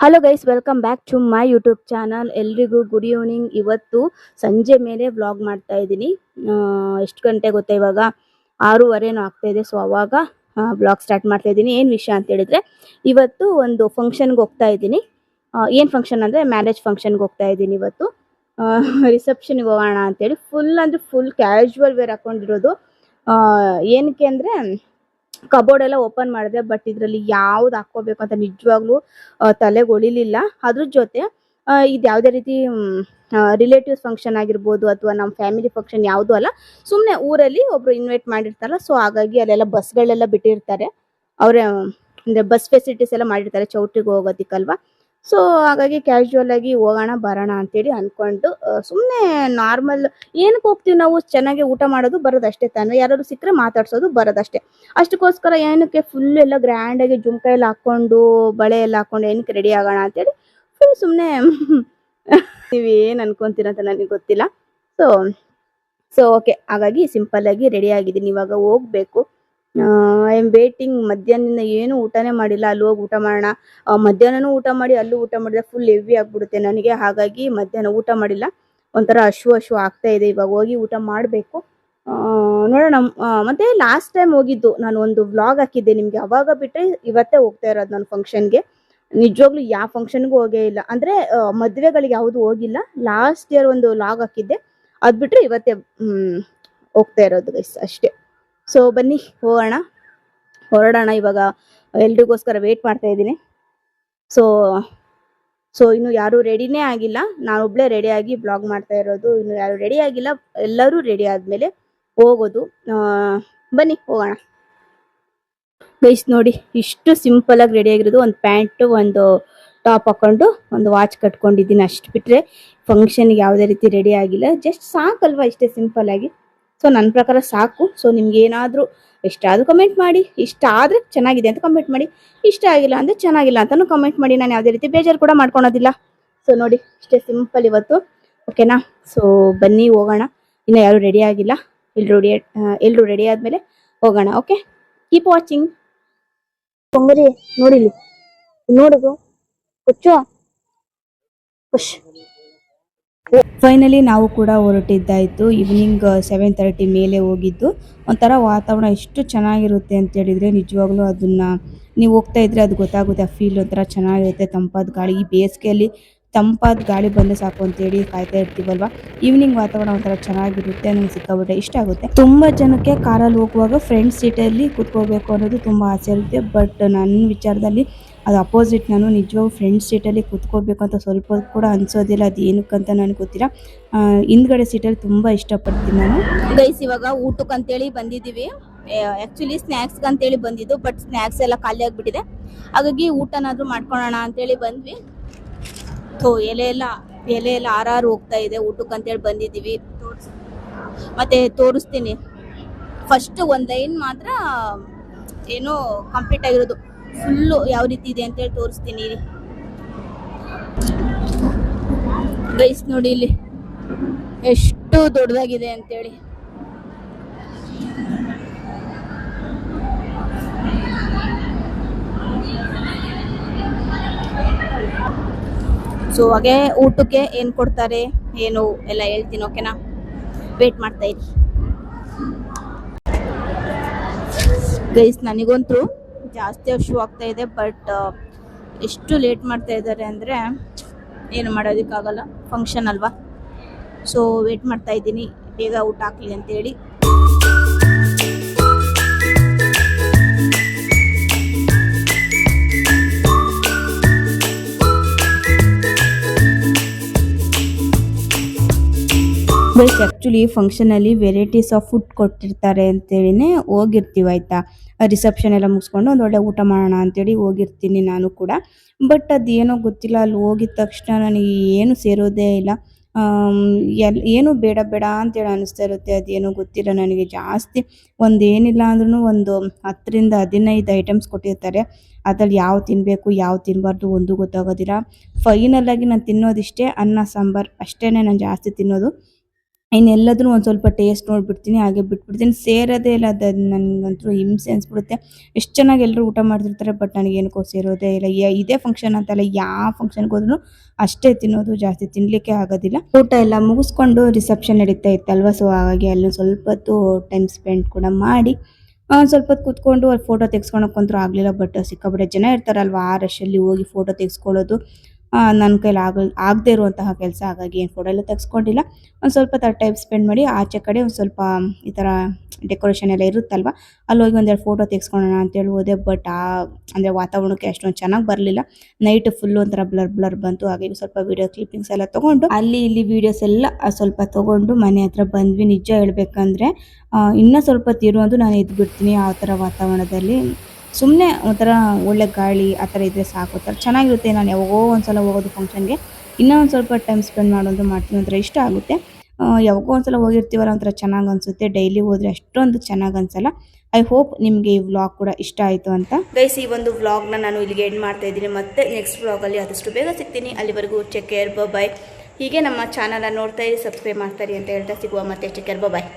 Hello guys, welcome back to my YouTube channel. ಎಲ್ರಿಗೂ good evening. ಇವತ್ತು ಸಂಜೆ ಮೇಲೆ ವ್ಲಾಗ್ ಮಾಡ್ತಾ ಇದ್ದೀನಿ. ಎಷ್ಟು ಗಂಟೆ ಗೊತ್ತಾ? ಇವಾಗ 6:30 ಆಗ್ತಾ ಇದೆ. ಸೊ ಅವಾಗ ವ್ಲಾಗ್ ಸ್ಟಾರ್ಟ್ ಮಾಡ್ತಾ ಇದ್ದೀನಿ. ಏನು ವಿಷಯ ಅಂತ ಹೇಳಿದ್ರೆ, ಇವತ್ತು ಒಂದು ಫಂಕ್ಷನ್ಗೆ ಹೋಗ್ತಾ ಇದ್ದೀನಿ. ಏನು ಫಂಕ್ಷನ್ ಅಂದರೆ ಮ್ಯಾರೇಜ್ ಫಂಕ್ಷನ್ಗೆ ಹೋಗ್ತಾ ಇದ್ದೀನಿ ಇವತ್ತು. ರಿಸೆಪ್ಷನ್ಗೆ ಹೋಗೋಣ ಅಂತೇಳಿ ಫುಲ್ ಅಂದರೆ ಫುಲ್ ಕ್ಯಾಶುವಲ್ ವೇರ್ ಹಾಕೊಂಡಿರೋದು. ಏನಕ್ಕೆ ಅಂದರೆ ಕಬೋರ್ಡ್ ಎಲ್ಲ ಓಪನ್ ಮಾಡಿದೆ, ಬಟ್ ಇದರಲ್ಲಿ ಯಾವ್ದು ಹಾಕೋಬೇಕು ಅಂತ ನಿಜವಾಗ್ಲೂ ತಲೆಗೆ ಹೊಳಿಲಿಲ್ಲ. ಅದ್ರ ಜೊತೆ ಇದು ಯಾವುದೇ ರೀತಿ ರಿಲೇಟಿವ್ಸ್ ಫಂಕ್ಷನ್ ಆಗಿರ್ಬೋದು ಅಥವಾ ನಮ್ಮ ಫ್ಯಾಮಿಲಿ ಫಂಕ್ಷನ್ ಯಾವುದೂ ಅಲ್ಲ, ಸುಮ್ಮನೆ ಊರಲ್ಲಿ ಒಬ್ರು ಇನ್ವೈಟ್ ಮಾಡಿರ್ತಾರಲ್ಲ. ಸೊ ಹಾಗಾಗಿ ಅಲ್ಲೆಲ್ಲ ಬಸ್ಗಳೆಲ್ಲ ಬಿಟ್ಟಿರ್ತಾರೆ. ಅವರೇ ಅಂದರೆ ಬಸ್ ಫೆಸಿಲಿಟೀಸ್ ಎಲ್ಲ ಮಾಡಿರ್ತಾರೆ ಚೌಟ್ರಿಗೆ ಹೋಗೋದಕ್ಕಲ್ವಾ. ಸೊ ಹಾಗಾಗಿ ಕ್ಯಾಶುವಲ್ ಆಗಿ ಹೋಗೋಣ ಬರೋಣ ಅಂತೇಳಿ ಅಂದ್ಕೊಂಡು ಸುಮ್ಮನೆ ನಾರ್ಮಲ್ ಏನಕ್ಕೆ ಹೋಗ್ತೀವಿ ನಾವು? ಚೆನ್ನಾಗಿ ಊಟ ಮಾಡೋದು ಬರೋದಷ್ಟೇ ತಾನೇ, ಯಾರಾದ್ರು ಸಿಕ್ಕರೆ ಮಾತಾಡ್ಸೋದು ಬರೋದಷ್ಟೇ. ಅಷ್ಟಕ್ಕೋಸ್ಕರ ಏನಕ್ಕೆ ಫುಲ್ ಎಲ್ಲ ಗ್ರ್ಯಾಂಡಾಗಿ ಜುಮ್ಕ ಎಲ್ಲ ಹಾಕ್ಕೊಂಡು ಬಳೆ ಎಲ್ಲ ಹಾಕ್ಕೊಂಡು ಏನಕ್ಕೆ ರೆಡಿ ಆಗೋಣ ಅಂತೇಳಿ ಫುಲ್ ಸುಮ್ಮನೆ ನೀವೇನು ಅನ್ಕೊಂತೀರ ಅಂತ ನನಗೆ ಗೊತ್ತಿಲ್ಲ. ಸೊ ಸೊ ಓಕೆ, ಹಾಗಾಗಿ ಸಿಂಪಲ್ ಆಗಿ ರೆಡಿ ಆಗಿದ್ದೀನಿ. ಇವಾಗ ಹೋಗ್ಬೇಕು. I am waiting. ಮಧ್ಯಾಹ್ನದಿಂದ ಏನು ಊಟನೇ ಮಾಡಿಲ್ಲ. ಅಲ್ಲಿ ಹೋಗಿ ಊಟ ಮಾಡೋಣ. ಮಧ್ಯಾಹ್ನನೂ ಊಟ ಮಾಡಿ ಅಲ್ಲೂ ಊಟ ಮಾಡಿದ್ರೆ ಫುಲ್ ಹೆವಿ ಆಗ್ಬಿಡುತ್ತೆ ನನಗೆ. ಹಾಗಾಗಿ ಮಧ್ಯಾಹ್ನ ಊಟ ಮಾಡಿಲ್ಲ. ಒಂಥರ ಹಶು ಆಗ್ತಾ ಇದೆ. ಇವಾಗ ಹೋಗಿ ಊಟ ಮಾಡಬೇಕು. ನೋಡೋಣ. ಮತ್ತೆ ಲಾಸ್ಟ್ ಟೈಮ್ ಹೋಗಿದ್ದು ನಾನು ಒಂದು ವ್ಲಾಗ್ ಹಾಕಿದ್ದೆ ನಿಮಗೆ. ಅವಾಗ ಬಿಟ್ಟರೆ ಇವತ್ತೇ ಹೋಗ್ತಾ ಇರೋದು ನಾನು ಫಂಕ್ಷನ್ಗೆ. ನಿಜವಾಗ್ಲೂ ಯಾವ ಫಂಕ್ಷನ್ಗೂ ಹೋಗೇ ಇಲ್ಲ. ಅಂದರೆ ಮದುವೆಗಳಿಗೆ ಯಾವುದು ಹೋಗಿಲ್ಲ. ಲಾಸ್ಟ್ ಇಯರ್ ಒಂದು ವ್ಲಾಗ್ ಹಾಕಿದ್ದೆ, ಅದು ಬಿಟ್ಟರೆ ಇವತ್ತೇ ಹೋಗ್ತಾ ಇರೋದು ಗೈಸ್, ಅಷ್ಟೇ. ಸೊ ಬನ್ನಿ ಹೋಗೋಣ, ಹೊರಡೋಣ. ಇವಾಗ ಎಲ್ರಿಗೋಸ್ಕರ ವೇಟ್ ಮಾಡ್ತಾ ಇದ್ದೀನಿ. ಸೊ ಸೊ ಇನ್ನು ಯಾರು ರೆಡಿನೇ ಆಗಿಲ್ಲ. ನಾನೊಬ್ಳೇ ರೆಡಿಯಾಗಿ ಬ್ಲಾಗ್ ಮಾಡ್ತಾ ಇರೋದು. ಇನ್ನು ಯಾರು ರೆಡಿ ಆಗಿಲ್ಲ. ಎಲ್ಲರೂ ರೆಡಿ ಆದಮೇಲೆ ಹೋಗೋದು. ಬನ್ನಿ ಹೋಗೋಣ ಗೈಸ್. ನೋಡಿ, ಇಷ್ಟು ಸಿಂಪಲ್ ಆಗಿ ರೆಡಿ ಆಗಿರೋದು. ಒಂದು ಪ್ಯಾಂಟು, ಒಂದು ಟಾಪ್ ಹಾಕೊಂಡು, ಒಂದು ವಾಚ್ ಕಟ್ಕೊಂಡಿದ್ದೀನಿ. ಅಷ್ಟು ಬಿಟ್ಟರೆ ಫಂಕ್ಷನ್ಗೆ ಯಾವುದೇ ರೀತಿ ರೆಡಿ ಆಗಿಲ್ಲ. ಜಸ್ಟ್ ಸಾಕಲ್ವಾ, ಇಷ್ಟೇ ಸಿಂಪಲ್ ಆಗಿ. ಸೊ ನನ್ನ ಪ್ರಕಾರ ಸಾಕು. ಸೊ ನಿಮ್ಗೆ ಏನಾದರೂ ಇಷ್ಟ ಆದರೂ ಕಮೆಂಟ್ ಮಾಡಿ. ಇಷ್ಟ ಆದರೆ ಚೆನ್ನಾಗಿದೆ ಅಂತ ಕಮೆಂಟ್ ಮಾಡಿ, ಇಷ್ಟ ಆಗಿಲ್ಲ ಅಂದರೆ ಚೆನ್ನಾಗಿಲ್ಲ ಅಂತಲೂ ಕಮೆಂಟ್ ಮಾಡಿ. ನಾನು ಯಾವುದೇ ರೀತಿ ಬೇಜಾರು ಕೂಡ ಮಾಡ್ಕೊಳೋದಿಲ್ಲ. ಸೊ ನೋಡಿ, ಇಷ್ಟೇ ಸಿಂಪಲ್ ಇವತ್ತು. ಓಕೆನಾ? ಸೊ ಬನ್ನಿ ಹೋಗೋಣ. ಇನ್ನು ಯಾರು ರೆಡಿ ಆಗಿಲ್ಲ. ಎಲ್ಲರೂ ರೆಡಿ ಆದಮೇಲೆ ಹೋಗೋಣ. Okay, keep watching. ಪೊಂಗರಿ ನೋಡಿಲಿ, ನೋಡೋದು ಕೊಚ್ಚು ಖುಷ್. ಫೈನಲಿ ನಾವು ಕೂಡ ಹೊರಟಿದ್ದಾಯಿತು. ಈವ್ನಿಂಗ್ 7:30 ಮೇಲೆ ಹೋಗಿದ್ದು. ಒಂಥರ ವಾತಾವರಣ ಎಷ್ಟು ಚೆನ್ನಾಗಿರುತ್ತೆ ಅಂತ ಹೇಳಿದರೆ ನಿಜವಾಗ್ಲೂ ಅದನ್ನು ನೀವು ಹೋಗ್ತಾ ಇದ್ರೆ ಅದು ಗೊತ್ತಾಗುತ್ತೆ. ಆ ಫೀಲ್ ಒಂಥರ ಚೆನ್ನಾಗಿರುತ್ತೆ. ತಂಪಾದ ಗಾಳಿ, ಈ ಬೇಸಿಗೆಯಲ್ಲಿ ತಂಪಾದ ಗಾಳಿ ಬಂದು ಸಾಕು ಅಂತೇಳಿ ಕಾಯ್ತಾ ಇರ್ತೀವಲ್ವ. ಈವ್ನಿಂಗ್ ವಾತಾವರಣ ಒಂಥರ ಚೆನ್ನಾಗಿರುತ್ತೆ. ನನಗೆ ಸಿಕ್ಕಾಬಿಟ್ಟೆ ಇಷ್ಟ ಆಗುತ್ತೆ. ತುಂಬ ಜನಕ್ಕೆ ಕಾರಲ್ಲಿ ಹೋಗುವಾಗ ಫ್ರಂಟ್ ಸೀಟಲ್ಲಿ ಕೂತ್ಕೋಬೇಕು ಅನ್ನೋದು ತುಂಬ ಆಸೆ ಇರುತ್ತೆ. ಬಟ್ ನನ್ನ ವಿಚಾರದಲ್ಲಿ ಅದು ಅಪೋಸಿಟ್. ನಾನು ನಿಜವಾಗೂ ಫ್ರಂಟ್ ಸೀಟಲ್ಲಿ ಕೂತ್ಕೋಬೇಕು ಅಂತ ಸ್ವಲ್ಪ ಕೂಡ ಅನ್ಸೋದಿಲ್ಲ. ಅದು ಏನಕ್ಕಂತ ನನಗೆ ಗೊತ್ತಿಲ್ಲ. ಹಿಂದ್ಗಡೆ ಸೀಟಲ್ಲಿ ತುಂಬ ಇಷ್ಟಪಡ್ತೀನಿ ನಾನು. ಗೈಸ್, ಇವಾಗ ಊಟಕ್ಕಂತೇಳಿ ಬಂದಿದ್ದೀವಿ. ಆ್ಯಕ್ಚುಲಿ ಸ್ನ್ಯಾಕ್ಸ್ಗೆ ಅಂತೇಳಿ ಬಂದಿದ್ದು, ಬಟ್ ಸ್ನ್ಯಾಕ್ಸ್ ಎಲ್ಲ ಖಾಲಿ ಆಗಿಬಿಟ್ಟಿದೆ. ಹಾಗಾಗಿ ಊಟನಾದರೂ ಮಾಡ್ಕೊಳ್ಳೋಣ ಅಂತೇಳಿ ಬಂದ್ವಿ. ಸೊ ಎಲೆ ಎಲ್ಲ ಆರಾರು ಹೋಗ್ತಾ ಇದೆ. ಊಟಕ್ಕಂತೇಳಿ ಬಂದಿದ್ದೀವಿ. ಮತ್ತೆ ತೋರಿಸ್ತೀನಿ. ಫಸ್ಟ್ ಒಂದು ಲೈನ್ ಮಾತ್ರ ಏನೋ ಕಂಪ್ಲೀಟ್ ಆಗಿರೋದು, ಫುಲ್ಲು ಯಾವ ರೀತಿ ಇದೆ ಅಂತೇಳಿ ತೋರಿಸ್ತೀನಿ. ಗೈಸ್ ನೋಡಿ ಇಲ್ಲಿ ಎಷ್ಟು ದೊಡ್ಡದಾಗಿದೆ ಅಂತೇಳಿ. ಸೊ ಹಾಗೆ ಊಟಕ್ಕೆ ಏನು ಕೊಡ್ತಾರೆ ಏನು ಎಲ್ಲ ಹೇಳ್ತೀನಿ. ಓಕೆನಾ? ವೇಟ್ ಮಾಡ್ತಾ ಇದ್ದೀನಿ ಗೈಸ್. ನನಗಂತೂ ಜಾಸ್ತಿ ಹಶು ಆಗ್ತಾ ಇದೆ. ಬಟ್ ಎಷ್ಟು ಲೇಟ್ ಮಾಡ್ತಾ ಇದ್ದಾರೆ ಅಂದರೆ ಏನು ಮಾಡೋದಕ್ಕಾಗಲ್ಲ, ಫಂಕ್ಷನ್ ಅಲ್ವಾ. ಸೊ ವೇಟ್ ಮಾಡ್ತಾ ಇದ್ದೀನಿ, ಬೇಗ ಊಟ ಹಾಕಲಿ ಅಂತೇಳಿ. ಬಟ್ ಆ್ಯಕ್ಚುಲಿ ಫಂಕ್ಷನಲ್ಲಿ ವೆರೈಟೀಸ್ ಆಫ್ ಫುಡ್ ಕೊಟ್ಟಿರ್ತಾರೆ ಅಂತೇಳಿನೇ ಹೋಗಿರ್ತೀವಿ, ಆಯಿತಾ. ರಿಸೆಪ್ಷನ್ ಎಲ್ಲ ಮುಗಿಸ್ಕೊಂಡು ಒಂದು ಒಳ್ಳೆ ಊಟ ಮಾಡೋಣ ಅಂತೇಳಿ ಹೋಗಿರ್ತೀನಿ ನಾನು ಕೂಡ. ಬಟ್ ಅದೇನೋ ಗೊತ್ತಿಲ್ಲ, ಅಲ್ಲಿ ಹೋಗಿದ ತಕ್ಷಣ ನನಗೆ ಏನು ಸೇರೋದೇ ಇಲ್ಲ. ಏನು ಬೇಡ ಅಂತೇಳಿ ಅನಿಸ್ತಾ ಇರುತ್ತೆ. ಅದೇನೋ ಗೊತ್ತಿಲ್ಲ ನನಗೆ. ಜಾಸ್ತಿ ಏನಿಲ್ಲ ಅಂದ್ರೂ ಒಂದು 10ರಿಂದ 15 ಐಟಮ್ಸ್ ಕೊಟ್ಟಿರ್ತಾರೆ. ಅದ್ರಲ್ಲಿ ಯಾವ ತಿನ್ನಬೇಕು ಯಾವ ತಿನ್ನಬಾರ್ದು ಒಂದು ಗೊತ್ತಾಗೋದಿಲ್ಲ. ಫೈನಲ್ ಆಗಿ ನಾನು ತಿನ್ನೋದಿಷ್ಟೇ, ಅನ್ನ ಸಾಂಬಾರು ಅಷ್ಟೇ ನಾನು ಜಾಸ್ತಿ ತಿನ್ನೋದು. ಇನ್ನೆಲ್ಲದನ್ನು ಒಂದು ಸ್ವಲ್ಪ ಟೇಸ್ಟ್ ನೋಡಿಬಿಡ್ತೀನಿ, ಹಾಗೆ ಬಿಟ್ಬಿಡ್ತೀನಿ. ಸೇರೋದೇ ಇಲ್ಲ, ಅದು ನನಗಂತೂ ಹಿಂಸೆ ಅನಿಸ್ಬಿಡುತ್ತೆ. ಎಷ್ಟು ಚೆನ್ನಾಗಿ ಎಲ್ಲರೂ ಊಟ ಮಾಡ್ತಿರ್ತಾರೆ, ಬಟ್ ನನಗೇನಕ್ಕೋ ಸೇರೋದೇ ಇಲ್ಲ. ಇದೇ ಫಂಕ್ಷನ್ ಅಂತಲ್ಲ, ಯಾವ ಫಂಕ್ಷನ್ಗೆ ಹೋದ್ರೂ ಅಷ್ಟೇ ತಿನ್ನೋದು, ಜಾಸ್ತಿ ತಿನ್ನಲಿಕ್ಕೆ ಆಗೋದಿಲ್ಲ. ಊಟ ಎಲ್ಲ ಮುಗಿಸ್ಕೊಂಡು ರಿಸೆಪ್ಷನ್ ನಡೀತಾ ಇತ್ತಲ್ವ, ಸೊ ಹಾಗಾಗಿ ಅಲ್ಲಿ ಸ್ವಲ್ಪ ಹೊತ್ತು ಟೈಮ್ ಸ್ಪೆಂಡ್ ಕೂಡ ಮಾಡಿ ಸ್ವಲ್ಪ ಹೊತ್ತು ಕೂತ್ಕೊಂಡು ಅಲ್ಲಿ ಫೋಟೋ ತೆಗೆಸ್ಕೊಳಕ್ಕಂತೂ ಆಗಲಿಲ್ಲ. ಬಟ್ ಸಿಕ್ಕಾಪಟ್ಟೆ ಜನ ಇರ್ತಾರಲ್ವ, ಆ ರಶಲ್ಲಿ ಹೋಗಿ ಫೋಟೋ ತೆಗೆಸ್ಕೊಳ್ಳೋದು ನನ್ನ ಕೈಲಿ ಆಗದೇ ಇರುವಂತಹ ಕೆಲಸ. ಹಾಗಾಗಿ ಏನು ಫೋಟೋ ಎಲ್ಲ ತೆಗೆಸ್ಕೊಂಡಿಲ್ಲ. ಒಂದು ಸ್ವಲ್ಪ ಟೈಮ್ ಸ್ಪೆಂಡ್ ಮಾಡಿ ಆಚೆ ಕಡೆ ಒಂದು ಸ್ವಲ್ಪ ಈ ಥರ ಡೆಕೋರೇಷನ್ ಎಲ್ಲ ಇರುತ್ತಲ್ವ, ಅಲ್ಲಿ ಹೋಗಿ ಒಂದೆರಡು ಫೋಟೋ ತೆಗೆಸ್ಕೊಳ್ಳೋಣ ಅಂತೇಳಿ ಹೋದೆ. ಬಟ್ ಅಂದರೆ ವಾತಾವರಣಕ್ಕೆ ಅಷ್ಟೊಂದು ಚೆನ್ನಾಗಿ ಬರಲಿಲ್ಲ. ನೈಟ್ ಫುಲ್ಲು ಒಂಥರ ಬ್ಲರ್ ಬಂತು. ಹಾಗೆ ಸ್ವಲ್ಪ ವೀಡಿಯೋ ಕ್ಲಿಪ್ಪಿಂಗ್ಸ್ ಎಲ್ಲ ತೊಗೊಂಡು ಅಲ್ಲಿ ಇಲ್ಲಿ ವೀಡಿಯೋಸ್ ಎಲ್ಲ ಸ್ವಲ್ಪ ತೊಗೊಂಡು ಮನೆ ಹತ್ರ ಬಂದ್ವಿ. ನಿಜ ಹೇಳ್ಬೇಕಂದ್ರೆ ಇನ್ನೂ ಸ್ವಲ್ಪ ತಿರುವಂದು ನಾನು ಎದ್ದು ಬಿಡ್ತೀನಿ ಆ ಥರ ವಾತಾವರಣದಲ್ಲಿ. ಸುಮ್ಮನೆ ಒಂಥರ ಒಳ್ಳೆ ಗಾಳಿ ಆ ಥರ ಇದ್ದರೆ ಸಾಕು, ಥರ ಚೆನ್ನಾಗಿರುತ್ತೆ. ನಾನು ಯಾವಾಗೋ ಒಂದ್ಸಲ ಹೋಗೋದು ಫಂಕ್ಷನ್ಗೆ, ಇನ್ನೂ ಒಂದು ಸ್ವಲ್ಪ ಟೈಮ್ ಸ್ಪೆಂಡ್ ಮಾಡೋದು ಮಾಡ್ತೀನಿ, ಒಂಥರ ಇಷ್ಟ ಆಗುತ್ತೆ. ಯಾವಾಗೋ ಒಂದ್ಸಲ ಹೋಗಿರ್ತೀವಲ್ಲ, ಒಂಥರ ಚೆನ್ನಾಗಿ ಅನಿಸುತ್ತೆ. ಡೈಲಿ ಹೋದರೆ ಅಷ್ಟೊಂದು ಚೆನ್ನಾಗಿ ಅನಿಸಲ್ಲ. ಐ ಹೋಪ್ ನಿಮಗೆ ಈ ವ್ಲಾಗ್ ಕೂಡ ಇಷ್ಟ ಆಯಿತು ಅಂತ. ಗೈಸ್, ಈ ಒಂದು ವ್ಲಾಗ್ನ ನಾನು ಇಲ್ಲಿಗೆ ಎಂಡ್ ಮಾಡ್ತಾ ಇದ್ದೀನಿ. ಮತ್ತೆ ನೆಕ್ಸ್ಟ್ ವ್ಲಾಗಲ್ಲಿ ಆದಷ್ಟು ಬೇಗ ಸಿಗ್ತೀನಿ. ಅಲ್ಲಿವರೆಗೂ ಟೇಕ್ ಕೇರ್, ಬಾಯ್. ಹೀಗೆ ನಮ್ಮ ಚಾನಲ್ ನೋಡ್ತಾ ಇರಿ, ಸಬ್ಸ್ಕ್ರೈಬ್ ಮಾಡ್ತಾ ಇರಿ ಅಂತ ಹೇಳ್ತಾ ಸಿಗುವ. ಮತ್ತೆ ಟೇಕ್ ಕೇರ್, ಬಾಯ್.